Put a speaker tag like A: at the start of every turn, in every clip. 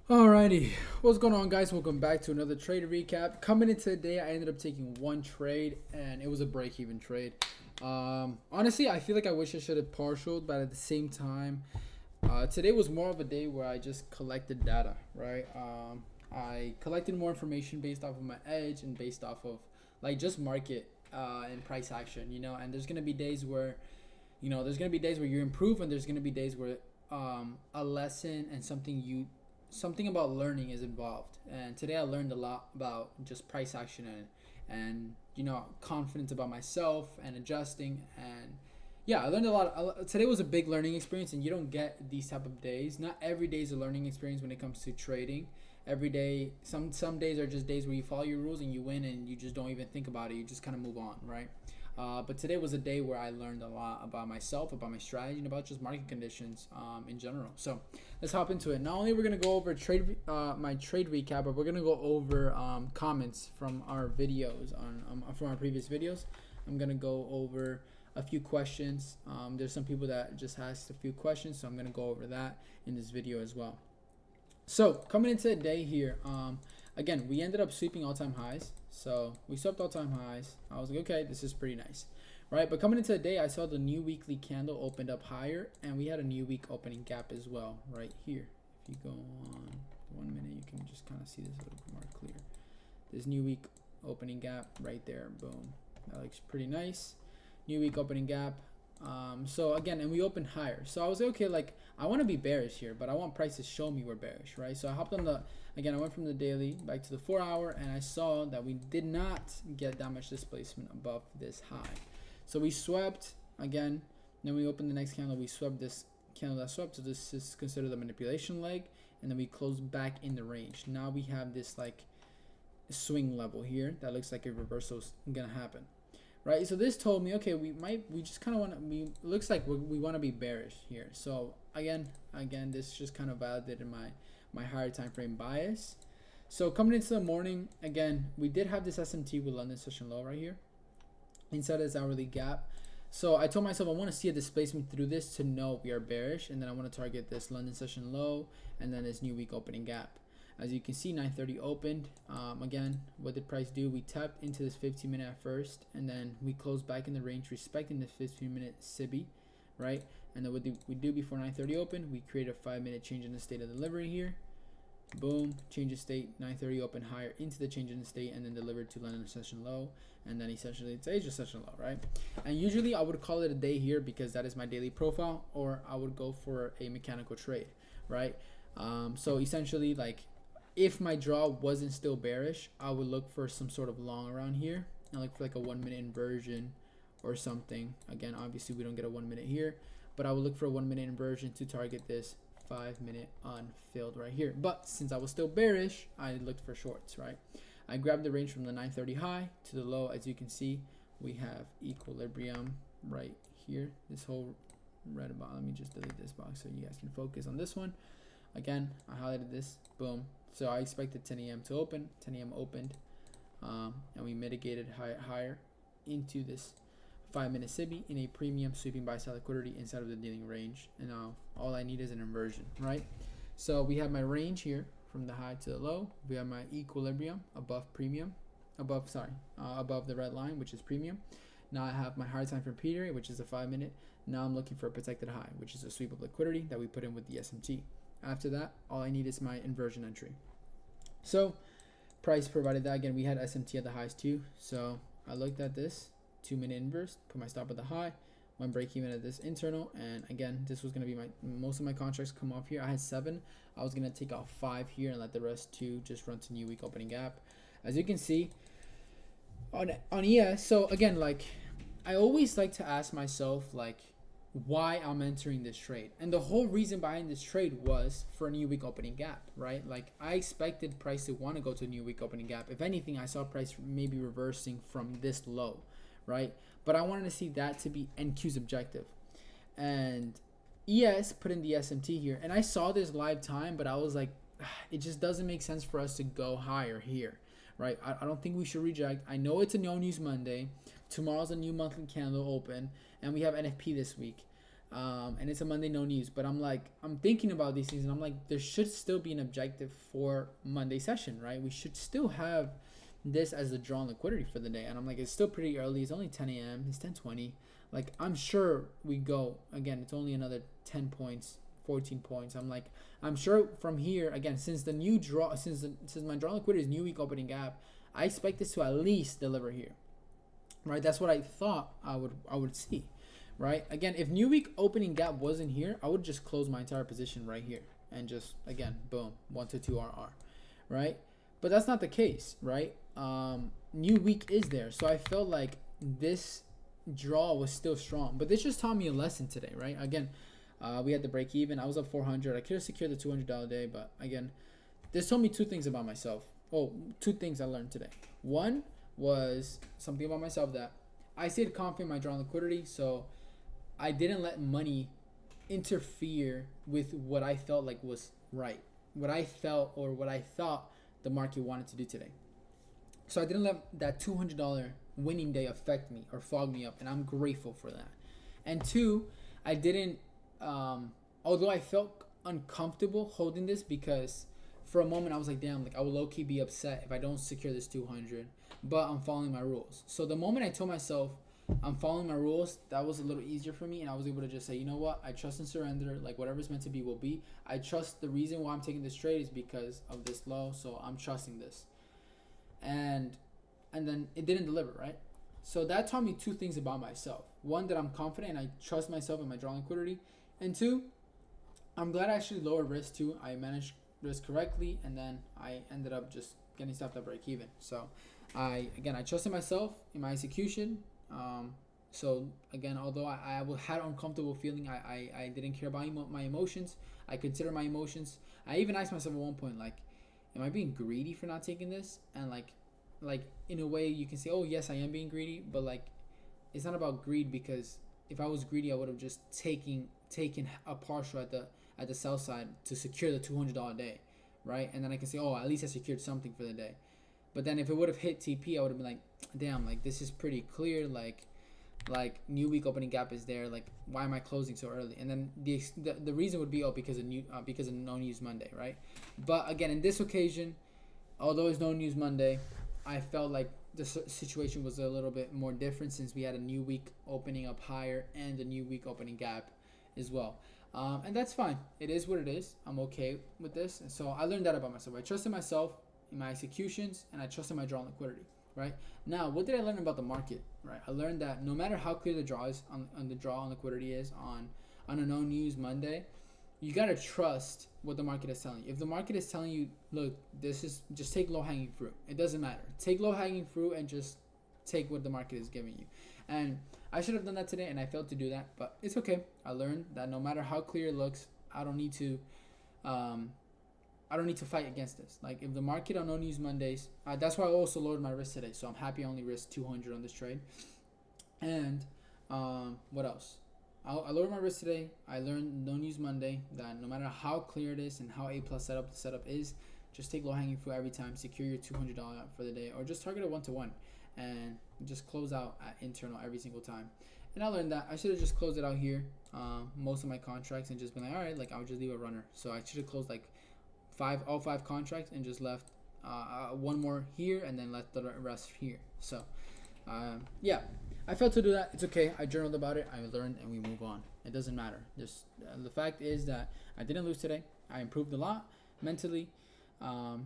A: Alrighty, what's going on, guys? Welcome back to another trade recap. Coming into today, I ended up taking one trade, and it was a break-even trade. Honestly, I feel like I wish I should have partialed, but at the same time, today was more of a day where I just collected data, right? I collected more information based off of my edge and based off of like just market and price action, And there's gonna be days where, there's gonna be days where you improve, and there's gonna be days where a lesson and something about learning is involved. And today I learned a lot about just price action and confidence about myself and adjusting. And yeah, I learned a lot. Today was a big learning experience, and you don't get these type of days. Not every day is a learning experience when it comes to trading. Every day, some days are just days where you follow your rules and you win, and you just don't even think about it. You just kind of move on, right? But today was a day where I learned a lot about myself, about my strategy, and about just market conditions in general. So let's hop into it. Not only we're gonna go over my trade recap, but we're gonna go over comments from our videos from our previous videos. I'm gonna go over a few questions. There's some people that just asked a few questions, so I'm gonna go over that in this video as well. So coming into the day here, again, we ended up sweeping all-time highs. So we swept all-time highs. I was like, okay, this is pretty nice, right? But coming into the day, I saw the new weekly candle opened up higher, and we had a new week opening gap as well right here. If you go on 1 minute, you can just kind of see this a little bit more clear. This new week opening gap right there, boom. That looks pretty nice. New week opening gap. So again, and we opened higher. So I was like, okay, like I want to be bearish here, but I want price to show me we're bearish, right? So I hopped on again, I went from the daily back to the 4 hour, and I saw that we did not get that much displacement above this high. So we swept again, then we opened the next candle, we swept this candle that swept, so this is considered the manipulation leg, and then we closed back in the range. Now we have this like swing level here that looks like a reversal is gonna happen. Right, so this told me, okay, we just kind of want to, looks like we want to be bearish here. So again, this just kind of validated my higher time frame bias. So coming into the morning, again, we did have this SMT with London session low right here inside this hourly gap. So I told myself I want to see a displacement through this to know we are bearish, and then I want to target this London session low and then this new week opening gap. As you can see, 9:30 opened. Again, what did price do? We tapped into this 15-minute at first, and then we closed back in the range, respecting the 15-minute SIBI, right? And then what did we do before 9:30 opened? We created a 5-minute change in the state of delivery here. Boom, change of state, 9:30 open higher into the change in the state, and then delivered to London session low, and then essentially it's Asia session low, right? And usually I would call it a day here because that is my daily profile, or I would go for a mechanical trade, right? So essentially, like, if my draw wasn't still bearish, I would look for some sort of long around here and look for like a 1 minute inversion or something. Again, obviously we don't get a 1 minute here, but I would look for a 1 minute inversion to target this 5-minute unfilled right here. But since I was still bearish, I looked for shorts, right? I grabbed the range from the 9:30 high to the low. As you can see, we have equilibrium right here. This whole red box. Let me just delete this box so you guys can focus on this one. Again, I highlighted this, boom. So I expected 10 a.m. to open. 10 a.m. opened, and we mitigated higher into this 5-minute SIBI in a premium sweeping buy side liquidity inside of the dealing range. And now all I need is an inversion, right? So we have my range here from the high to the low. We have my equilibrium above the red line, which is premium. Now I have my higher time frame period, which is a 5-minute. Now I'm looking for a protected high, which is a sweep of liquidity that we put in with the SMT. After that, all I need is my inversion entry. So price provided that. Again, we had SMT at the highs too. So I looked at this 2-minute inverse, put my stop at the high, went break even at this internal, and again, this was going to be most of my contracts come off here. I had 7. I was going to take out 5 here and let the rest 2 just run to new week opening gap. As you can see on ES, so again, like I always like to ask myself, like, why I'm entering this trade. And the whole reason behind this trade was for a new week opening gap, right? Like I expected price to want to go to a new week opening gap. If anything, I saw price maybe reversing from this low, right? But I wanted to see that to be NQ's objective. And ES put in the SMT here, and I saw this live time, but I was like, it just doesn't make sense for us to go higher here, right? I don't think we should reject. I know it's a no news Monday. Tomorrow's a new monthly candle open, and we have NFP this week. And it's a Monday, no news. But I'm thinking about these things, and I'm like, there should still be an objective for Monday session, right? We should still have this as the draw on liquidity for the day. And I'm like, it's still pretty early. It's only 10 a.m. It's 10:20. Like, I'm sure we go again. It's only another 10 points, 14 points. I'm sure from here again, since the new draw, since my draw liquidity is new week opening gap, I expect this to at least deliver here, right? That's what I thought I would see, right? Again, if new week opening gap wasn't here, I would just close my entire position right here and just again, boom, 1 to 2 RR, right? But that's not the case, right? New week is there, so I felt like this draw was still strong, but this just taught me a lesson today, right? Again, we had the break even. I was up 400. I could have secured the $200 day, but again, this told me two things about myself. Oh, two things I learned today. One was something about myself, that I stayed confident in my draw on liquidity, so I didn't let money interfere with what I felt like was right, what I felt or what I thought the market wanted to do today. So I didn't let that $200 winning day affect me or fog me up, and I'm grateful for that. And two, I didn't, although I felt uncomfortable holding this, because for a moment I was like, damn, like I will low key be upset if I don't secure this 200, but I'm following my rules. So the moment I told myself I'm following my rules, that was a little easier for me, and I was able to just say, you know what, I trust and surrender. Like, whatever's meant to be will be. I trust the reason why I'm taking this trade is because of this low, so I'm trusting this. And then it didn't deliver, right? So that taught me two things about myself. One, that I'm confident and I trust myself in my draw liquidity. And two, I'm glad I actually lowered risk too. I managed risk correctly, and then I ended up just getting stopped at break even. So I trusted myself in my execution. So again, although I had an uncomfortable feeling, I didn't care about my emotions. I considered my emotions. I even asked myself at one point, like, am I being greedy for not taking this? And like in a way you can say, oh yes, I am being greedy, but like, it's not about greed, because if I was greedy, I would have just taken a partial at the sell side to secure the $200 day, right? And then I can say, oh, at least I secured something for the day. But then if it would have hit TP, I would have been like, damn, like this is pretty clear, like new week opening gap is there, like why am I closing so early? And then the reason would be, oh, because of no news Monday, right? But again, in this occasion, although it's no news Monday, I felt like the situation was a little bit more different, since we had a new week opening up higher and a new week opening gap as well. And that's fine. It is what it is. I'm okay with this. And so I learned that about myself. I trusted myself in my executions, and I trusted my draw on liquidity, right? Now, what did I learn about the market, right? I learned that no matter how clear the draw is on the draw on liquidity is on a no news Monday, you got to trust what the market is telling you. If the market is telling you, look, this is, just take low hanging fruit. It doesn't matter. Take low hanging fruit and just take what the market is giving you. And I should have done that today, and I failed to do that, but it's okay. I learned that no matter how clear it looks, I don't need to fight against this. Like, if the market on no news Mondays, that's why I also lowered my risk today. So I'm happy I only risked 200 on this trade. And what else? I lowered my risk today. I learned no news Monday, that no matter how clear it is and how A+ the setup is, just take low hanging fruit every time. Secure your $200 for the day, or just target a 1-to-1 and just close out at internal every single time. And I learned that I should have just closed it out here, most of my contracts, and just been like, all right, like I would just leave a runner. So I should have closed like all five contracts and just left one more here, and then left the rest here. So yeah, I failed to do that. It's okay. I journaled about it. I learned, and we move on. It doesn't matter. Just the fact is that I didn't lose today. I improved a lot mentally. I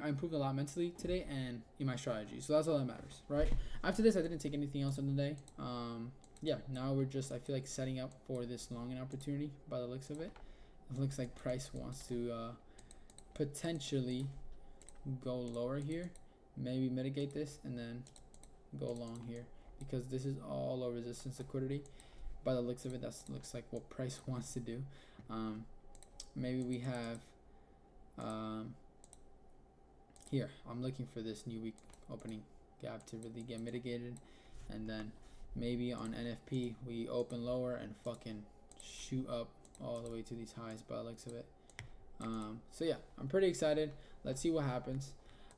A: improved a lot mentally today and in my strategy. So that's all that matters, right? After this, I didn't take anything else on the day. Yeah, now we're just, I feel like, setting up for this long opportunity by the looks of it. It looks like price wants to potentially go lower here, maybe mitigate this, and then go long here, because this is all low resistance liquidity. By the looks of it, that looks like what price wants to do. Maybe we have here, I'm looking for this new week opening gap to really get mitigated, and then maybe on NFP we open lower and fucking shoot up all the way to these highs by the looks of it. So yeah, I'm pretty excited. Let's see what happens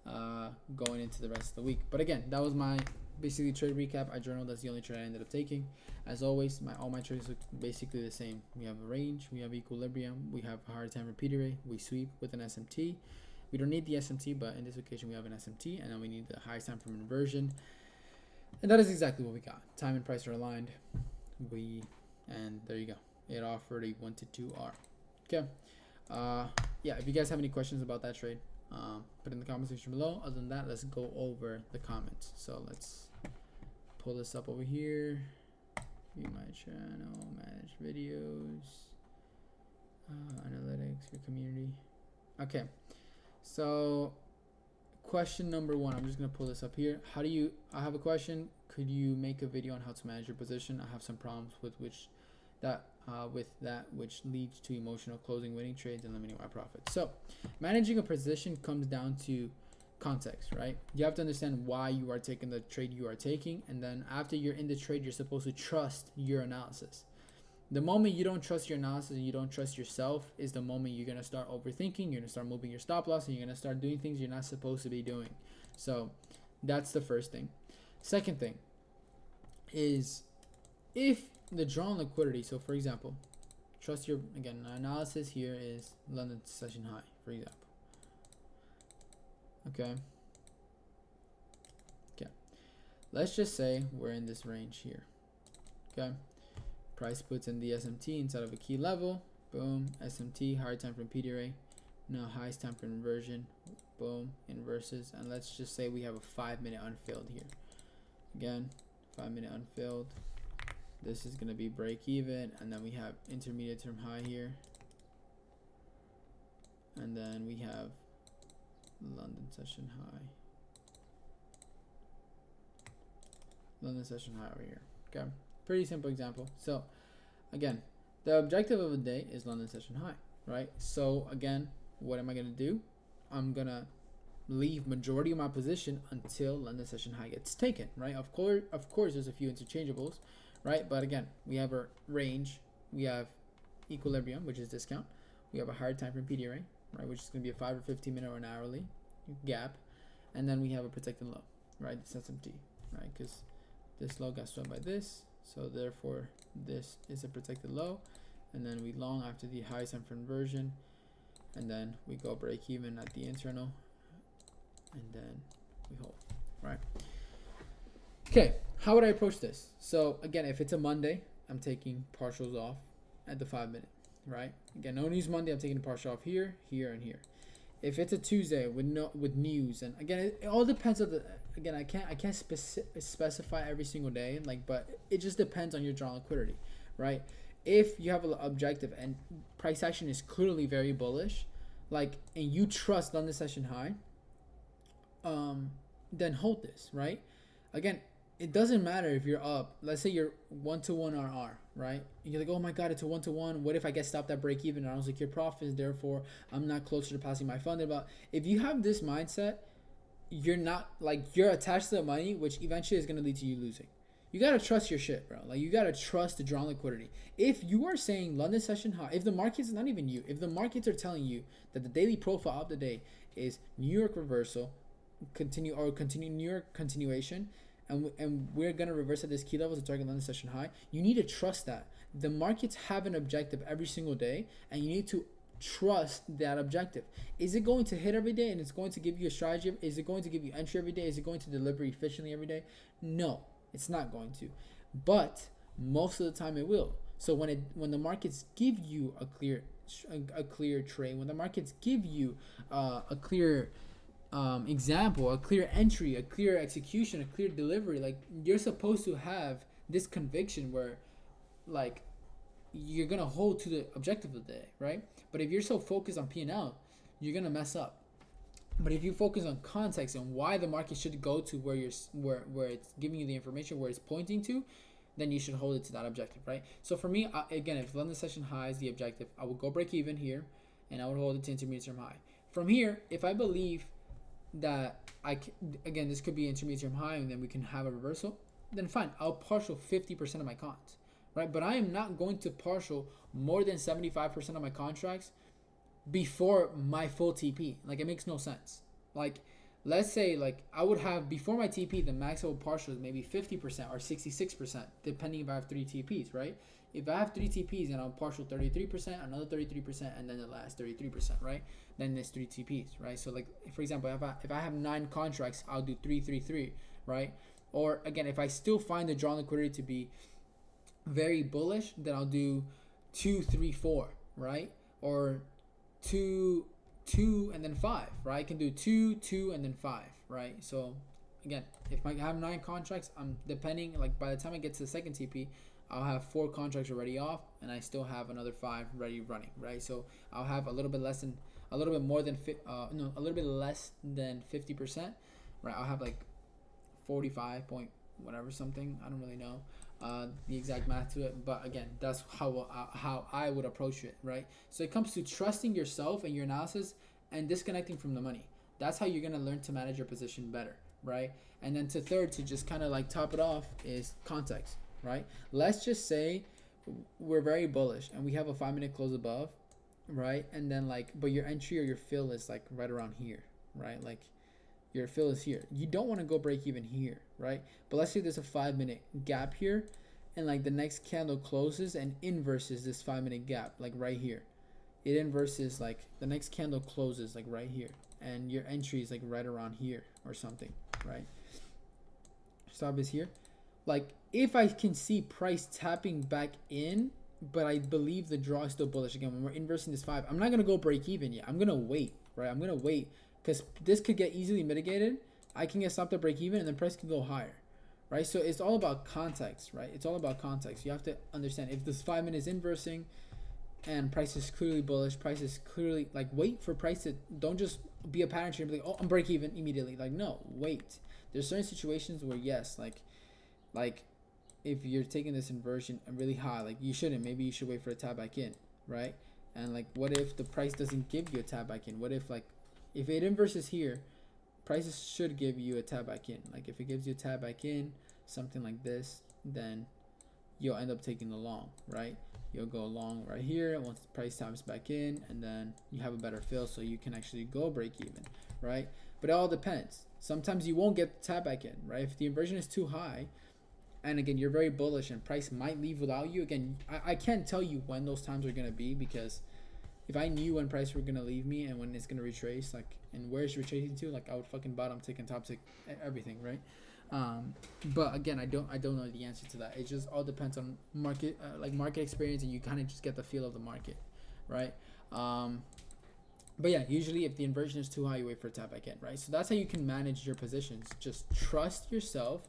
A: going into the rest of the week. But again, that was my basically trade recap. I journal. That's the only trade I ended up taking. As always, all my trades look basically the same. We have a range, we have equilibrium, we have a hard time repeater rate, we sweep with an SMT. We don't need the SMT, but in this occasion we have an SMT, and then we need the highest time from inversion. And that is exactly what we got. Time and price are aligned. And there you go. It offered a 1 to 2 R. Okay. Yeah, if you guys have any questions about that trade, put in the comment section below. Other than that, let's go over the comments. So let's pull this up over here. View my channel, manage videos, analytics, your community. Okay. So question number 1, I'm just going to pull this up here. I have a question. Could you make a video on how to manage your position? I have some problems with that which leads to emotional closing winning trades and limiting my profits. So managing a position comes down to context, right? You have to understand why you are taking the trade you are taking, and then after you're in the trade, you're supposed to trust your analysis. The moment you don't trust your analysis and you don't trust yourself is the moment you're going to start overthinking, you're going to start moving your stop loss, and you're going to start doing things you're not supposed to be doing. So that's the first thing. Second thing is, if the drawn liquidity, so for example, trust your, again, analysis here is London session high, for example. Okay. Let's just say we're in this range here. Okay. Price puts in the SMT inside of a key level. Boom. SMT, higher time from PDRA. Now highest time for inversion. Boom. Inverses. And let's just say we have a 5-minute unfilled here. Again, 5-minute unfilled. This is going to be break even. And then we have intermediate term high here. And then we have London session high. London session high over here. Okay. Pretty simple example. So again, the objective of the day is London session high, right? So again, what am I going to do? I'm going to leave majority of my position until London session high gets taken, right? Of course there's a few interchangeables, right? But again, we have a range, we have equilibrium, which is discount. We have a higher time from PDRA, right? Which is going to be a 5 or 15 minute or an hourly gap. And then we have a protected low, right? This SMT, right? Because this low got swept by this. So therefore, this is a protected low. And then we long after the highest time for inversion. And then we go break even at the internal. And then we hold, right? Okay, how would I approach this? So again, if it's a Monday, I'm taking partials off at the 5-minute, right? Again, no news Monday, I'm taking the partial off here, here, and here. If it's a Tuesday with news, and again, it all depends on the, again, I can't specify every single day, like, but it just depends on your drawn liquidity, right? If you have an objective and price action is clearly very bullish, like, and you trust London session high, then hold this, right? Again, it doesn't matter if you're up. Let's say you're 1-to-1 RR, right? And you're like, oh my God, it's a 1-to-1. What if I get stopped at break even and I don't secure profits? Therefore, I'm not closer to passing my funded. But if you have this mindset, you're not, like, you're attached to the money, which eventually is going to lead to you losing. You got to trust your shit, bro. Like, you got to trust the drawn liquidity. If you are saying London session high, if the markets, not even you, if the markets are telling you that the daily profile of the day is New York reversal, continue New York continuation, and we're going to reverse at this key level to target London session high, you need to trust that. The markets have an objective every single day, and you need to trust that objective. Is it going to hit every day and it's going to give you a strategy? Is it going to give you entry every day? Is it going to deliver efficiently every day? No, it's not going to. But most of the time it will. So when the markets give you a clear trade, when the markets give you a clear example, a clear entry, a clear execution, a clear delivery, like, you're supposed to have this conviction where, like, you're gonna hold to the objective of the day, right? But if you're so focused on P&L, you're gonna mess up. But if you focus on context and why the market should go to where where it's giving you the information, where it's pointing to, then you should hold it to that objective, right? So for me, again, if London session high is the objective, I would go break even here, and I would hold it to intermediate term high. From here, if I believe that again, this could be intermediate term high, and then we can have a reversal, then fine, I'll partial 50% of my cons, right? But I am not going to partial more than 75% of my contracts before my full TP. Like, it makes no sense. Like, let's say like I would have before my TP, the maximum partial is maybe 50% or 66%, depending if I have 3 TPs, right? If I have 3 TPs and I'm partial 33%, another 33%, and then the last 33%, right? Then there's 3 TPs, right? So like for example, if I have 9 contracts, I'll do 333, right? Or again, if I still find the drawn liquidity to be very bullish, then I'll do 2 3 4, right? Or 2 2 and then 5, right? I can do 2 2 and then 5, right? So again, if I have 9 contracts, I'm depending like by the time I get to the second TP, I'll have 4 contracts already off, and I still have another 5 ready running, right? So I'll have a little bit more than a little bit less than 50%, right? I'll have like 45 point whatever something. I don't really know the exact math to it, but again, that's how I would approach it, right? So it comes to trusting yourself and your analysis and disconnecting from the money. That's how you're gonna learn to manage your position better, right? And then to just kind of like top it off is context, right? Let's just say we're very bullish and we have a 5 minute close above, right? And then like, but your entry or your fill is like right around here, right? Like your fill is here. You don't want to go break even here, right? But let's say there's a 5 minute gap here, and like the next candle closes and inverses this 5 minute gap, like right here. It inverses, like the next candle closes like right here, and your entry is like right around here or something, right? Stop is here. Like if I can see price tapping back in, but I believe the draw is still bullish again when we're inversing this 5, I'm not gonna go break even yet. I'm gonna wait, right? I'm gonna wait because this could get easily mitigated. I can get stopped at break even, and the price can go higher, right? So it's all about context, right? It's all about context. You have to understand if this 5 minute is inversing and price is clearly bullish, price is clearly like, wait for price to, don't just be a pattern trader and be like, oh, I'm break even immediately. Like, no, wait. There's certain situations where yes, like if you're taking this inversion really high, like you shouldn't. Maybe you should wait for a tap back in, right? And like, what if the price doesn't give you a tap back in? What if like, if it inverses here, prices should give you a tab back in. Like if it gives you a tab back in, something like this, then you'll end up taking the long, right? You'll go long right here once the price taps back in, and then you have a better fill, so you can actually go break even, right? But it all depends. Sometimes you won't get the tab back in, right? If the inversion is too high, and again, you're very bullish and price might leave without you, again, I can't tell you when those times are going to be, because if I knew when price were gonna leave me and when it's gonna retrace, like, and where it's retracing to, like, I would fucking bottom tick and top tick everything, right? But again, I don't know the answer to that. It just all depends on market, market experience, and you kind of just get the feel of the market, right? But yeah, usually if the inversion is too high, you wait for a tap back in, right? So that's how you can manage your positions. Just trust yourself,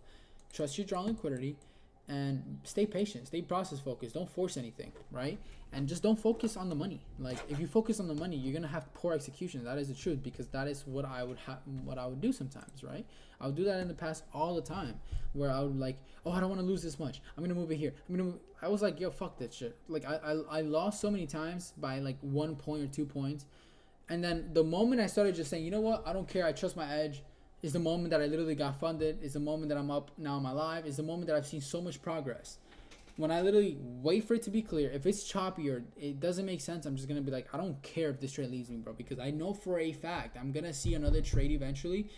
A: trust your drawn liquidity, and stay patient, stay process focused. Don't force anything, right? And just don't focus on the money. Like if you focus on the money, you're gonna have poor execution. That is the truth, because that is what I would do sometimes, right? I would do that in the past all the time, where I would like, oh, I don't want to lose this much, I'm gonna move it here. I was like, yo, fuck that shit. Like I lost so many times by like 1 point or 2 points, and then the moment I started just saying, you know what, I don't care, I trust my edge, is the moment that I literally got funded, is the moment that I'm up now in my live, is the moment that I've seen so much progress. When I literally wait for it to be clear, if it's choppy or it doesn't make sense, I'm just going to be like, I don't care if this trade leaves me, bro, because I know for a fact I'm going to see another trade eventually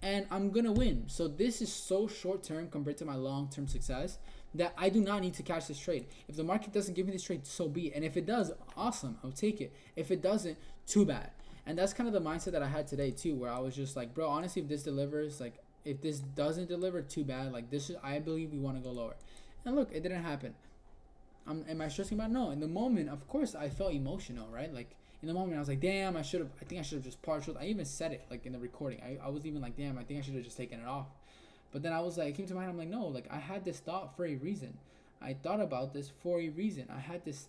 A: and I'm going to win. So this is so short term compared to my long term success that I do not need to catch this trade. If the market doesn't give me this trade, so be it. And if it does, awesome, I'll take it. If it doesn't, too bad. And that's kind of the mindset that I had today too, where I was just like, bro, honestly, if this delivers, like if this doesn't deliver, too bad. Like this is, I believe we want to go lower. And look, it didn't happen. Am I stressing about it? No. In the moment, of course, I felt emotional, right? Like in the moment, I was like, damn, I think I should have just partialed. I even said it like in the recording. I was even like, damn, I think I should have just taken it off. But then I was like, it came to mind, I'm like, no, like I had this thought for a reason. I thought about this for a reason. I had this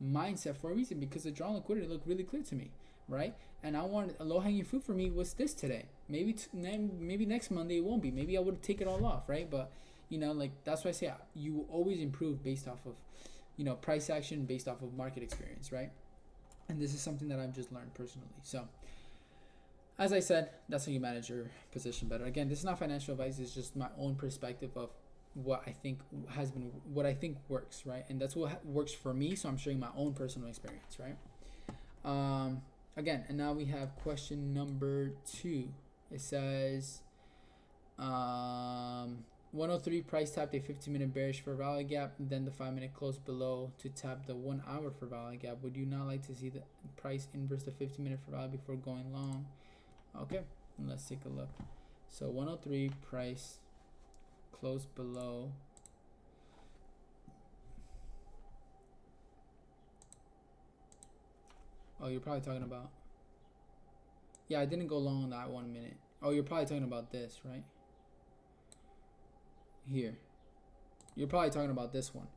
A: mindset for a reason, because the drawn liquidity looked really clear to me, right? And I wanted a low-hanging fruit for me was this today. Maybe next Monday it won't be. Maybe I would take it all off, right? But like that's why I say you will always improve based off of price action, based off of market experience, right? And this is something that I've just learned personally. So as I said, that's how you manage your position better. Again, this is not financial advice. It's just my own perspective of what I think works, right? And that's what works for me. So I'm sharing my own personal experience, right? Again, and now we have question number 2. It says 103 price tapped a 15-minute bearish for value gap, then the 5-minute close below to tap the 1 hour for value gap. Would you not like to see the price inverse the 15-minute for value before going long? Okay, let's take a look. So 103 price close below. Oh, you're probably talking about. Yeah, I didn't go long on that 1 minute. Oh, you're probably talking about this, right? Here. You're probably talking about this one.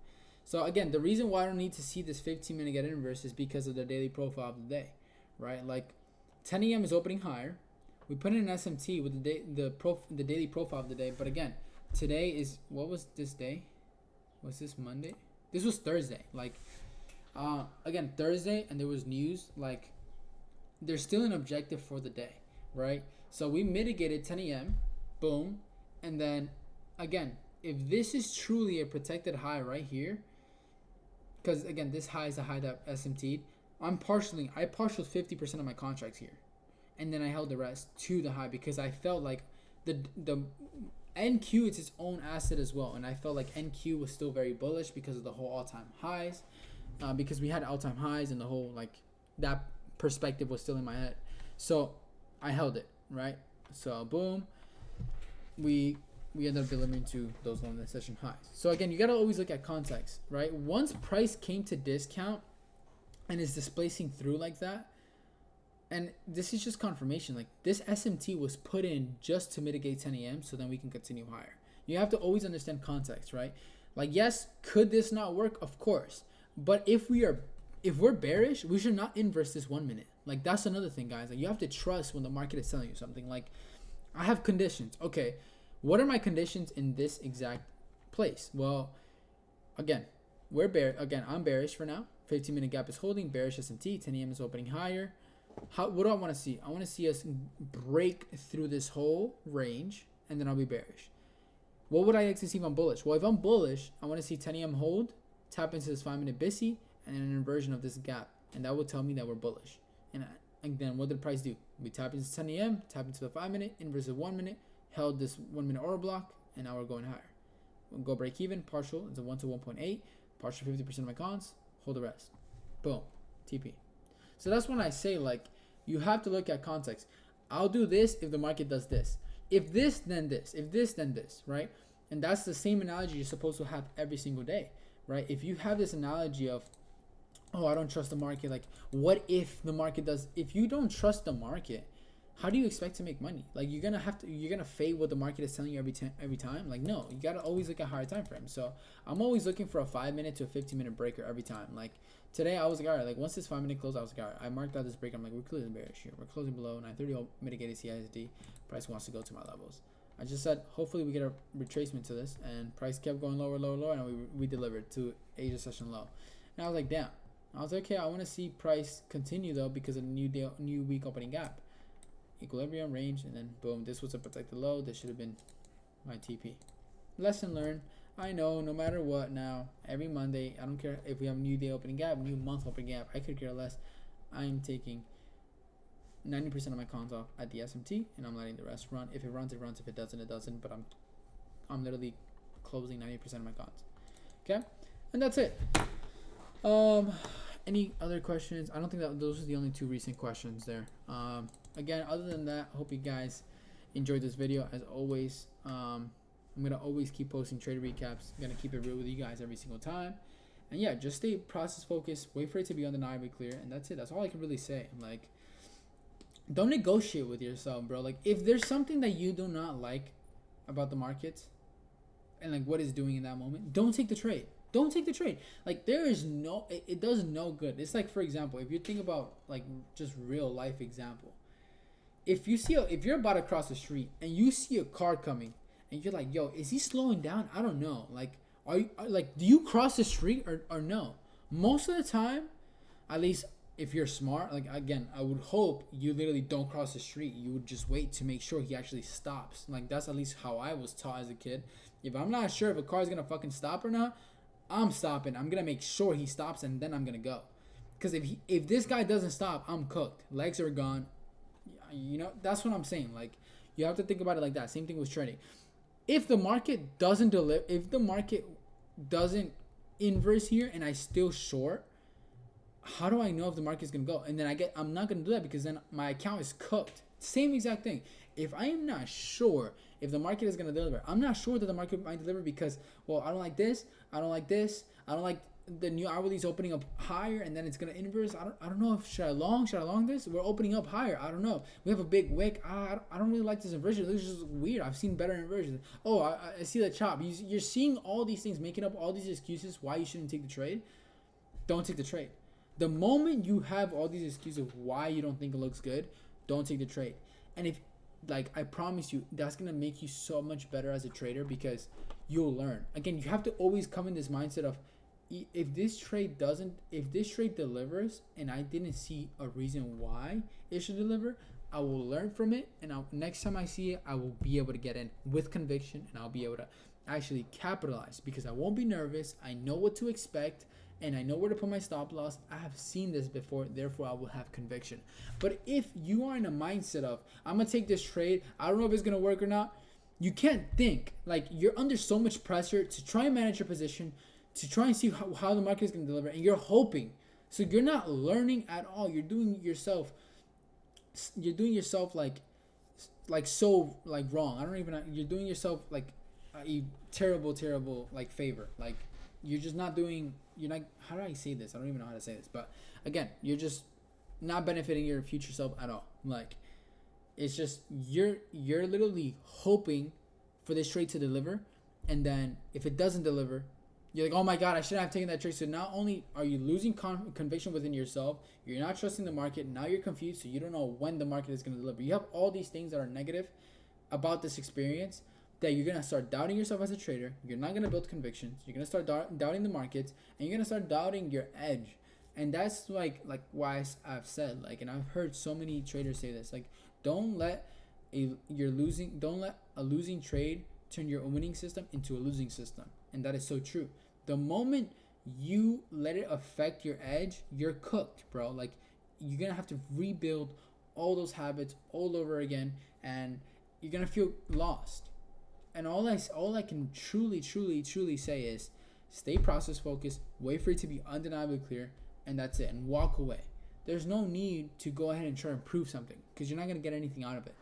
A: So again, the reason why I don't need to see this 15-minute get inverse is because of the daily profile of the day, right? Like 10 a.m. is opening higher. We put in an SMT with the daily profile of the day, but again, today is, what was this day? Was this Monday? This was Thursday. Like again, Thursday, and there was news. Like there's still an objective for the day, right? So we mitigated 10 a.m. boom, and then again, if this is truly a protected high right here, because again, this high is a high that SMT'd, I partialed 50% of my contracts here, and then I held the rest to the high because I felt like the NQ, it's its own asset as well, and I felt like NQ was still very bullish because of the whole all-time highs, because we had all-time highs and the whole, like, that perspective was still in my head. So I held it, right? So boom, we ended up delivering to those long session highs. So again, you gotta always look at context, right? Once price came to discount and is displacing through like that, and this is just confirmation, like this SMT was put in just to mitigate 10 a.m. so then we can continue higher. You have to always understand context, right? Like, yes, could this not work? Of course. But if we're bearish, we should not inverse this 1 minute. Like, that's another thing, guys. Like, you have to trust when the market is telling you something. Like, I have conditions. Okay, what are my conditions in this exact place? Well, again, I'm bearish for now. 15-minute gap is holding. Bearish SMT. 10 a.m. is opening higher. What do I want to see? I want to see us break through this whole range, and then I'll be bearish. What would I like to see if I'm bullish? Well, if I'm bullish, I want to see 10 a.m. hold, tap into this 5-minute BISI, and an inversion of this gap, and that would tell me that we're bullish. And then what did the price do? We tap into 10 a.m., tap into the 5-minute, inverse the 1 minute, held this 1 minute order block, and now we're going higher. We'll go break even, partial, it's a 1 to 1.8, partial 50% of my cons, hold the rest. Boom, TP. So that's when I say, like, you have to look at context. I'll do this if the market does this. If this, then this. If this, then this, right? And that's the same analogy you're supposed to have every single day, right? If you have this analogy of, oh, I don't trust the market. Like, what if the market does? If you don't trust the market, how do you expect to make money? Like, you're gonna fade what the market is telling you every time. Like, no, you gotta always look at higher time frames. So I'm always looking for a 5-minute to a 15-minute breaker every time. Like today, I was like, all right. Like once this 5-minute close, I was like, all right. I marked out this break. I'm like, we're closing bearish here. We're closing below 930 mitigated CISD. Price wants to go to my levels. I just said, hopefully we get a retracement to this, and price kept going lower, and we delivered to Asia session low. And I was like, damn. I was like, okay, I want to see price continue though because of the new week opening gap. Equilibrium range, and then boom, this was a protected low. This should have been my TP. Lesson learned. I know, no matter what now, every Monday, I don't care if we have a new day opening gap, new month opening gap, I could care less. I'm taking 90% of my cons off at the SMT, and I'm letting the rest run. If it runs, it runs. If it doesn't, it doesn't. But I'm literally closing 90% of my cons. Okay, and that's it. Any other questions? I don't think that those are the only 2 recent questions there. Again, other than that, I hope you guys enjoyed this video. As always, I'm gonna always keep posting trader recaps. I'm gonna keep it real with you guys every single time. And yeah, just stay process focused. Wait for it to be undeniably clear, and that's it. That's all I can really say. Like, don't negotiate with yourself, bro. Like, if there's something that you do not like about the markets and like what it's doing in that moment, don't take the trade. Don't take the trade. Like, there is no, it does no good. It's like, for example, if you think about like just real life example, if you're about to cross the street and you see a car coming and you're like, yo, is he slowing down? I don't know. Like, do you cross the street or no? Most of the time, at least if you're smart, like, again, I would hope you literally don't cross the street. You would just wait to make sure he actually stops. Like, that's at least how I was taught as a kid. If I'm not sure if a car is gonna fucking stop or not, I'm stopping. I'm gonna make sure he stops, and then I'm gonna go. Because if this guy doesn't stop, I'm cooked. Legs are gone. You know, that's what I'm saying. Like, You have to think about it like that. Same thing with trading. If the market doesn't deliver, if the market doesn't inverse here and I still short, how do I know if the market is gonna go? And then I'm not gonna do that because then my account is cooked. Same exact thing. If I am not sure if the market is gonna deliver, I'm not sure that the market might deliver because, well, I don't like this, I don't like this, I don't like the new hourly's opening up higher and then it's gonna inverse. I don't know if should I long this? We're opening up higher. I don't know. We have a big wick. I don't really like this inversion. This is just weird. I've seen better inversions. Oh, I see the chop. You're seeing all these things, making up all these excuses why you shouldn't take the trade. Don't take the trade. The moment you have all these excuses of why you don't think it looks good, don't take the trade. And if, like, I promise you, that's gonna make you so much better as a trader because you'll learn. Again, you have to always come in this mindset of, if this trade delivers and I didn't see a reason why it should deliver, I will learn from it, and next time I see it, I will be able to get in with conviction, and I'll be able to actually capitalize because I won't be nervous. I know what to expect, and I know where to put my stop loss. I have seen this before, therefore I will have conviction. But if you are in a mindset of, I'm gonna take this trade, I don't know if it's gonna work or not, you can't think. Like, you're under so much pressure to try and manage your position, to try and see how the market is going to deliver, and you're hoping. So you're not learning at all. You're doing yourself like so like wrong. You're doing yourself like a terrible like favor. Like, you're just not doing, how do I say this? I don't even know how to say this. But again, you're just not benefiting your future self at all. Like, it's just, you're literally hoping for this trade to deliver, and then if it doesn't deliver, you're like, oh my God, I shouldn't have taken that trade. So not only are you losing conviction within yourself, you're not trusting the market. Now you're confused, so you don't know when the market is going to deliver. You have all these things that are negative about this experience that you're going to start doubting yourself as a trader. You're not going to build convictions. You're going to start doubting the markets, and you're going to start doubting your edge. And that's like why I've said, like, and I've heard so many traders say this, like, don't let a losing trade turn your winning system into a losing system. And that is so true. The moment you let it affect your edge, you're cooked, bro. Like, you're gonna have to rebuild all those habits all over again, and you're gonna feel lost. And all I can truly say is, stay process focused, wait for it to be undeniably clear, and that's it, and walk away. There's no need to go ahead and try and prove something because you're not gonna get anything out of it.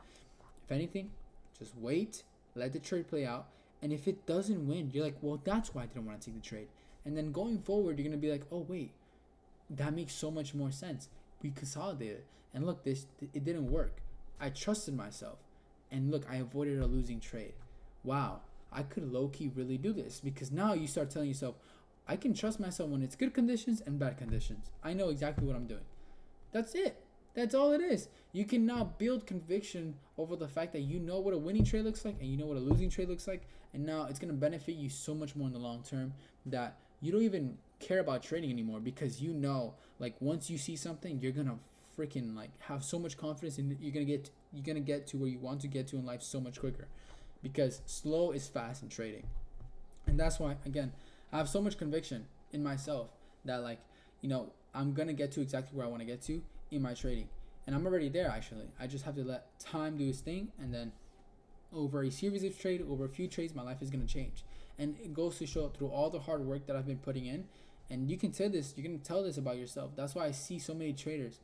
A: If anything, just wait, let the trade play out. And if it doesn't win, you're like, well, that's why I didn't want to take the trade. And then going forward, you're going to be like, oh, wait, that makes so much more sense. We consolidated. And look, it didn't work. I trusted myself. And look, I avoided a losing trade. Wow, I could low-key really do this. Because now you start telling yourself, I can trust myself when it's good conditions and bad conditions. I know exactly what I'm doing. That's it. That's all it is. You can now build conviction over the fact that you know what a winning trade looks like and you know what a losing trade looks like. And now it's going to benefit you so much more in the long term that you don't even care about trading anymore because you know, like, once you see something, you're going to freaking, like, have so much confidence and you're going to get to where you want to get to in life so much quicker because slow is fast in trading. And that's why, again, I have so much conviction in myself that, like, you know, I'm going to get to exactly where I want to get to in my trading. And I'm already there, actually. I just have to let time do its thing, and then over a series of trades, over a few trades, my life is going to change. And it goes to show through all the hard work that I've been putting in. And you can tell this about yourself. That's why I see so many traders.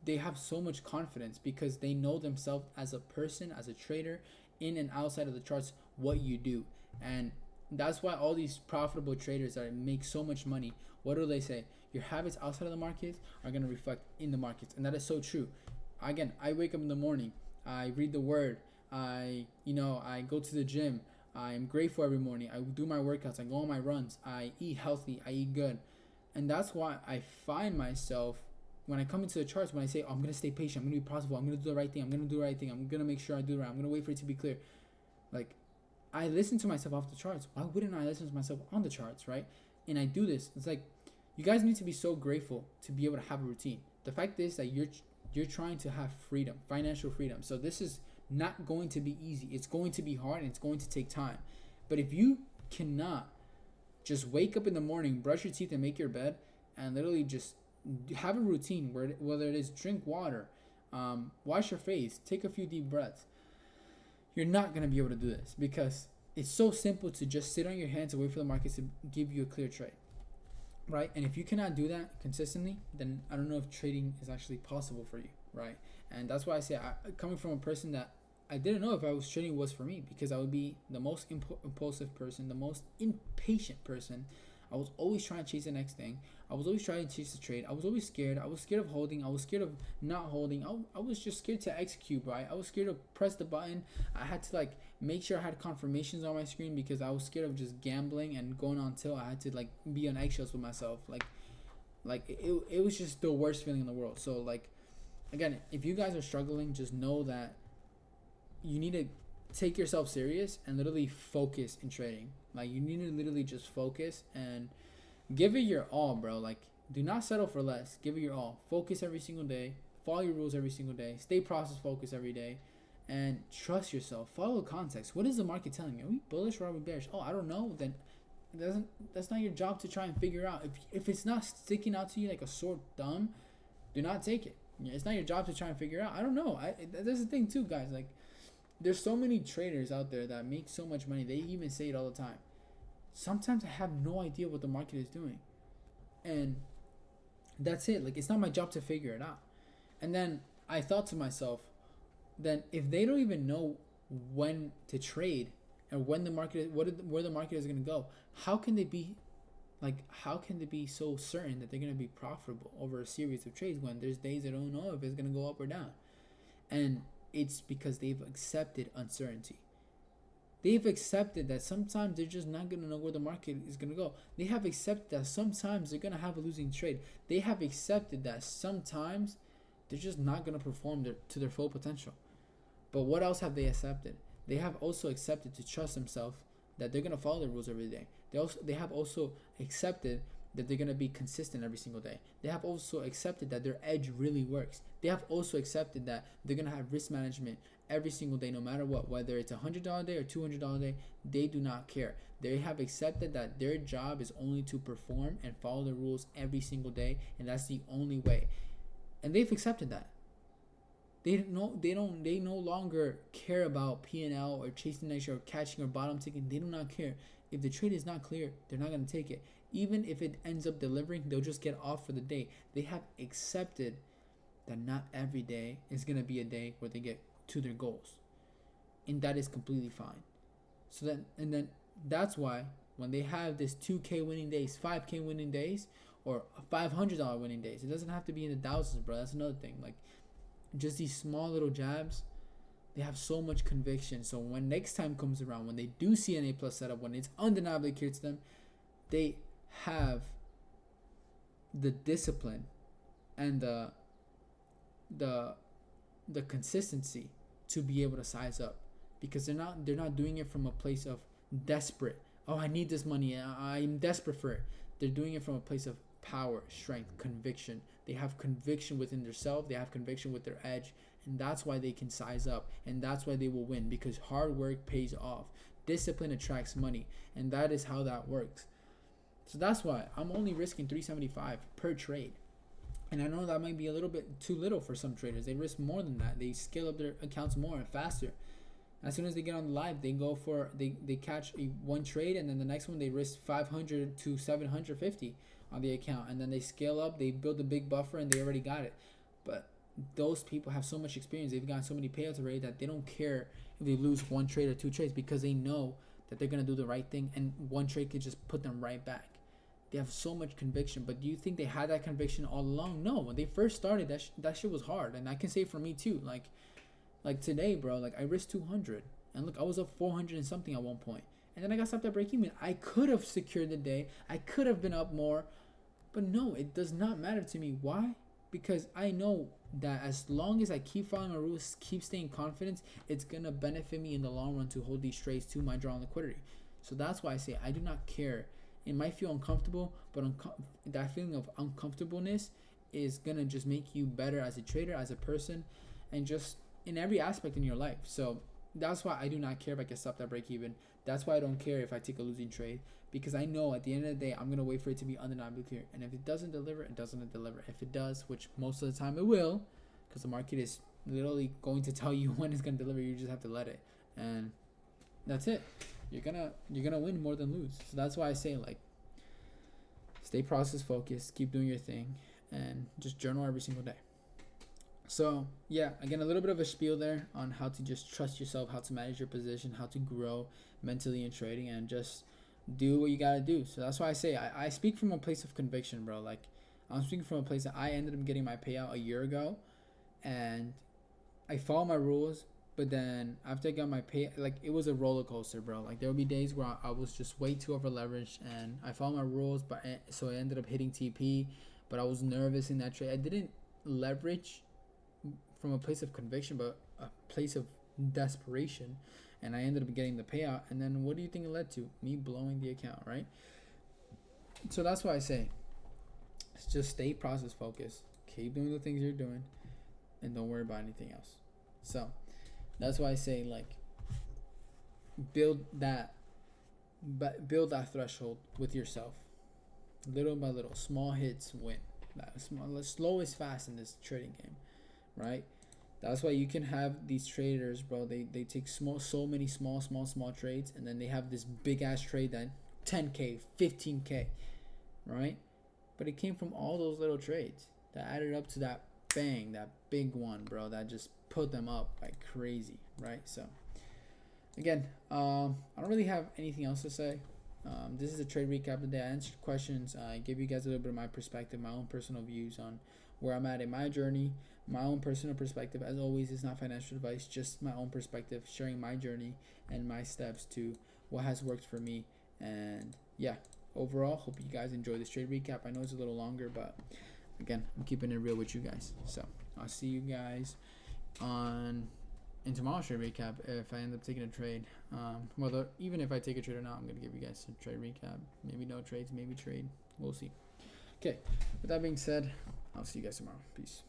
A: They have so much confidence because they know themselves as a person, as a trader, in and outside of the charts, what you do. And that's why all these profitable traders that make so much money, what do they say? Your habits outside of the markets are going to reflect in the markets. And that is so true. Again, I wake up in the morning, I read the word, I go to the gym, I'm grateful every morning, I do my workouts, I go on my runs, I eat healthy, I eat good. And that's why I find myself, when I come into the charts, when I say, oh, I'm going to stay patient, I'm going to be possible, I'm going to do the right thing, I'm going to make sure I do it right, I'm going to wait for it to be clear. Like, I listen to myself off the charts. Why wouldn't I listen to myself on the charts, right? And I do this. It's like, you guys need to be so grateful to be able to have a routine. The fact is that you're trying to have freedom, financial freedom. So this is not going to be easy. It's going to be hard and it's going to take time. But if you cannot just wake up in the morning, brush your teeth and make your bed, and literally just have a routine where, whether it is drink water, wash your face, take a few deep breaths, you're not going to be able to do this because it's so simple to just sit on your hands and wait for the markets to give you a clear trade, right? And if you cannot do that consistently, then I don't know if trading is actually possible for you, right? And that's why I say, coming from a person that I didn't know if I was trading was for me, because I would be the most impulsive person, the most impatient person. I was always trying to chase the next thing. I was always trying to chase the trade. I was always scared. I was scared of holding. I was scared of not holding. I was just scared to execute, right? I was scared to press the button. I had to like make sure I had confirmations on my screen because I was scared of just gambling and going on till I had to like be on eggshells with myself. It was just the worst feeling in the world. So like, again, if you guys are struggling, just know that you need to take yourself serious and literally focus in trading. Like, you need to literally just focus and give it your all, bro. Like, do not settle for less. Give it your all. Focus every single day. Follow your rules every single day. Stay process focused every day. And trust yourself. Follow context. What is the market telling me? Are we bullish or are we bearish? Oh, I don't know. Then that's not your job to try and figure out. If it's not sticking out to you like a sore thumb, do not take it. It's not your job to try and figure out. I don't know. That's the thing too, guys. Like, there's so many traders out there that make so much money. They even say it all the time. Sometimes I have no idea what the market is doing. And that's it. Like, it's not my job to figure it out. And then I thought to myself, then if they don't even know when to trade and when the market, where the market is going to go, how can they be so certain that they're going to be profitable over a series of trades when there's days they don't know if it's going to go up or down? And it's because they've accepted uncertainty. They've accepted that sometimes they're just not going to know where the market is going to go. They have accepted that sometimes they're going to have a losing trade. They have accepted that sometimes they're just not going to perform to their full potential. But what else have they accepted? They have also accepted to trust themselves that they're going to follow the rules every day. They have also accepted that they're going to be consistent every single day. They have also accepted that their edge really works. They have also accepted that they're going to have risk management every single day, no matter what, whether it's $100 day or $200 day, they do not care. They have accepted that their job is only to perform and follow the rules every single day, and that's the only way. And they've accepted that. They no longer care about P&L or chasing next or catching or bottom ticking. They do not care. If the trade is not clear, they're not going to take it. Even if it ends up delivering, they'll just get off for the day. They have accepted that not every day is going to be a day where they get to their goals. And that is completely fine. Then that's why when they have this 2K winning days, 5K winning days, or $500 winning days, it doesn't have to be in the thousands, bro. That's another thing. Like, just these small little jabs, they have so much conviction. So when next time comes around, when they do see an A+ setup, when it's undeniably clear to them, they have the discipline and the consistency to be able to size up, because they're not doing it from a place of desperate. Oh, I need this money. I'm desperate for it. They're doing it from a place of power, strength, conviction. They have conviction within themselves. They have conviction with their edge, and that's why they can size up, and that's why they will win, because hard work pays off. Discipline attracts money, and that is how that works. So that's why I'm only risking $375 per trade. And I know that might be a little bit too little for some traders. They risk more than that. They scale up their accounts more and faster. As soon as they get on the live, they catch one trade, and then the next one they risk 500 to 750 on the account, and then they scale up, they build a big buffer, and they already got it. But those people have so much experience, they've gotten so many payouts already, that they don't care if they lose one trade or two trades, because they know that they're going to do the right thing, and one trade could just put them right back. They have so much conviction. But do you think they had that conviction all along? No. When they first started, that shit was hard. And I can say for me too, like today, bro, like I risked 200, and look, I was up 400 and something at one point, and then I got stopped at break even. I could have secured the day. I could have been up more, but no, it does not matter to me. Why? Because I know that as long as I keep following my rules, keep staying confident, it's gonna benefit me in the long run to hold these trades to my draw on liquidity. So that's why I say I do not care. It might feel uncomfortable, but that feeling of uncomfortableness is gonna just make you better as a trader, as a person, and just in every aspect in your life. So that's why I do not care if I get stopped at break even. That's why I don't care if I take a losing trade, because I know at the end of the day I'm gonna wait for it to be undeniably clear. And if it doesn't deliver, it doesn't deliver. If it does, which most of the time it will, because the market is literally going to tell you when it's gonna deliver, you just have to let it. and that's it. You're gonna win more than lose. So that's why I say, like, stay process focused, keep doing your thing, and just journal every single day. So yeah, again, a little bit of a spiel there on how to just trust yourself, how to manage your position, how to grow mentally in trading, and just do what you gotta do. So that's why I say I speak from a place of conviction, bro. Like, I'm speaking from a place that I ended up getting my payout a year ago, and I follow my rules. But then after I got my pay, like, it was a roller coaster, bro. Like, there would be days where I was just way too over leveraged, and I followed my rules, but so I ended up hitting TP. But I was nervous in that trade. I didn't leverage from a place of conviction, but a place of desperation, and I ended up getting the payout. And then what do you think it led to? Me blowing the account, right? So that's why I say, just stay process focused, keep doing the things you're doing, and don't worry about anything else. So that's why I say, like, build that threshold with yourself, little by little. Small hits win. Slow is fast in this trading game, right? That's why you can have these traders, bro. They take so many small trades, and then they have this big ass trade that 10K, 15K, right? But it came from all those little trades that added up to that bang, that big one, bro, that just put them up like crazy, right? So again, I don't really have anything else to say. This is a trade recap of the day. I answered questions. I gave you guys a little bit of my perspective, my own personal views on where I'm at in my journey, my own personal perspective. As always, it's not financial advice, just my own perspective, sharing my journey and my steps to what has worked for me. And yeah, overall, hope you guys enjoy this trade recap. I know it's a little longer, but again, I'm keeping it real with you guys. So I'll see you guys in tomorrow's trade recap if I end up taking a trade. Even if I take a trade or not, I'm going to give you guys a trade recap. Maybe no trades, maybe trade. We'll see. Okay, with that being said, I'll see you guys tomorrow. Peace.